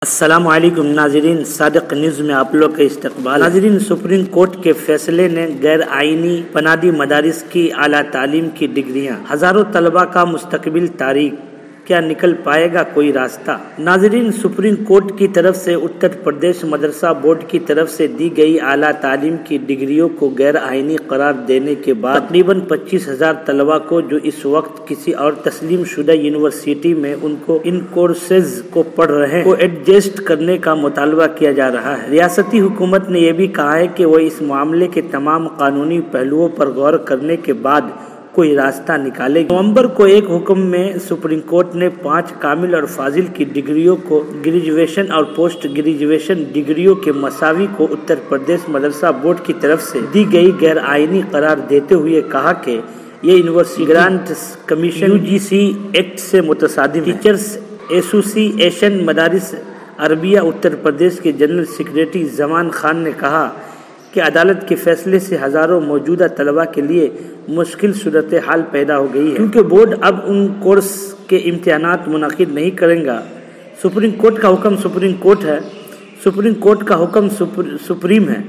السلام علیکم ناظرین، صادق نیوز میں آپ لوگ کا استقبال۔ ناظرین، سپریم کورٹ کے فیصلے نے غیر آئینی بنیادی مدارس کی اعلیٰ تعلیم کی ڈگریاں، ہزاروں طلباء کا مستقبل تاریک، کیا نکل پائے گا کوئی راستہ؟ ناظرین، سپریم کورٹ کی طرف سے اتر پردیش مدرسہ بورڈ کی طرف سے دی گئی اعلیٰ تعلیم کی ڈگریوں کو غیر آئینی قرار دینے کے بعد تقریباً 25,000 طلباء کو جو اس وقت کسی اور تسلیم شدہ یونیورسٹی میں ان کورسز کو پڑھ رہے ہیں کو ایڈجسٹ کرنے کا مطالبہ کیا جا رہا ہے۔ ریاستی حکومت نے یہ بھی کہا ہے کہ وہ اس معاملے کے تمام قانونی پہلوؤں پر غور کرنے کے بعد کوئی راستہ نکالے گی۔ نومبر کو ایک حکم میں سپریم کورٹ نے 5 کامل اور فاضل کی ڈگریوں کو گریجویشن اور پوسٹ گریجویشن ڈگریوں کے مساوی کو اتر پردیش مدرسہ بورڈ کی طرف سے دی گئی غیر آئینی قرار دیتے ہوئے کہا کہ یہ university grants commission UGC act سے متصادم ہے۔ ٹیچرز ایسوسی ایشن مدارس عربیہ اتر پردیش کے جنرل سیکریٹری زمان خان نے کہا کہ عدالت کے فیصلے سے ہزاروں موجودہ طلباء کے لیے مشکل صورتحال پیدا ہو گئی ہے، کیونکہ بورڈ اب ان کورس کے امتحانات منعقد نہیں کرے گا۔ سپریم کورٹ کا حکم سپریم کورٹ ہے، سپریم کورٹ کا حکم سپریم ہے،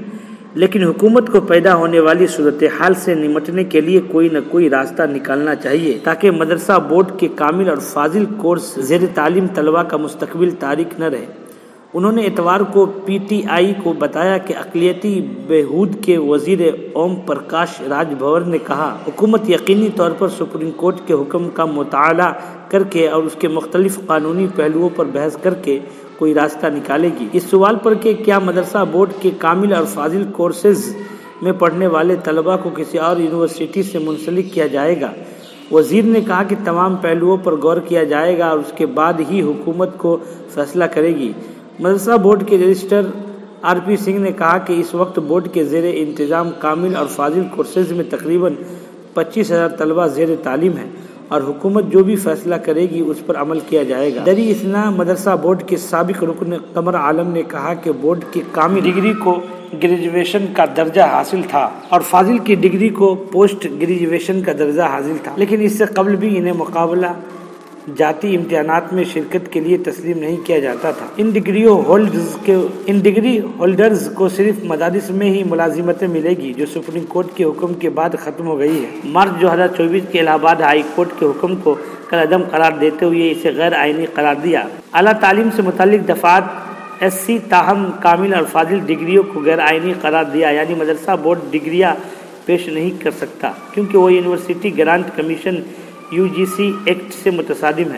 لیکن حکومت کو پیدا ہونے والی صورتحال سے نمٹنے کے لیے کوئی نہ کوئی راستہ نکالنا چاہیے تاکہ مدرسہ بورڈ کے کامل اور فاضل کورس زیر تعلیم طلباء کا مستقبل تاریک نہ رہے۔ انہوں نے اتوار کو PTI کو بتایا کہ اقلیتی بہبود کے وزیر اوم پرکاش راج بھور نے کہا حکومت یقینی طور پر سپریم کورٹ کے حکم کا مطالعہ کر کے اور اس کے مختلف قانونی پہلوؤں پر بحث کر کے کوئی راستہ نکالے گی۔ اس سوال پر کہ کیا مدرسہ بورڈ کے کامل اور فاضل کورسز میں پڑھنے والے طلباء کو کسی اور یونیورسٹی سے منسلک کیا جائے گا، وزیر نے کہا کہ تمام پہلوؤں پر غور کیا جائے گا اور اس کے بعد ہی حکومت کو فیصلہ کرے گی۔ مدرسہ بورڈ کے رجسٹر RP سنگھ نے کہا کہ اس وقت بورڈ کے زیر انتظام کامل اور فاضل کورسز میں تقریباً 25,000 طلباء زیر تعلیم ہیں اور حکومت جو بھی فیصلہ کرے گی اس پر عمل کیا جائے گا۔ دریں اثنا مدرسہ بورڈ کے سابق رکن قمر عالم نے کہا کہ بورڈ کی کامل ڈگری کو گریجویشن کا درجہ حاصل تھا اور فاضل کی ڈگری کو پوسٹ گریجویشن کا درجہ حاصل تھا، لیکن اس سے قبل بھی انہیں مقابلہ جاتی امتحانات میں شرکت کے لیے تسلیم نہیں کیا جاتا تھا۔ ان ڈگری ہولڈرز کو صرف مدارس میں ہی ملازمتیں ملے گی، جو سپریم کورٹ کے حکم کے بعد ختم ہو گئی ہے۔ مارچ 2024 کے الہ آباد ہائی کورٹ کے حکم کو کالعدم قرار دیتے ہوئے اسے غیر آئینی قرار دیا۔ اعلیٰ تعلیم سے متعلق دفعات SC تاہم کامل اور فاضل ڈگریوں کو غیر آئینی قرار دیا، یعنی مدرسہ بورڈ ڈگریاں پیش نہیں کر سکتا کیونکہ وہ university grant commission UGC act سے متصادم ہے۔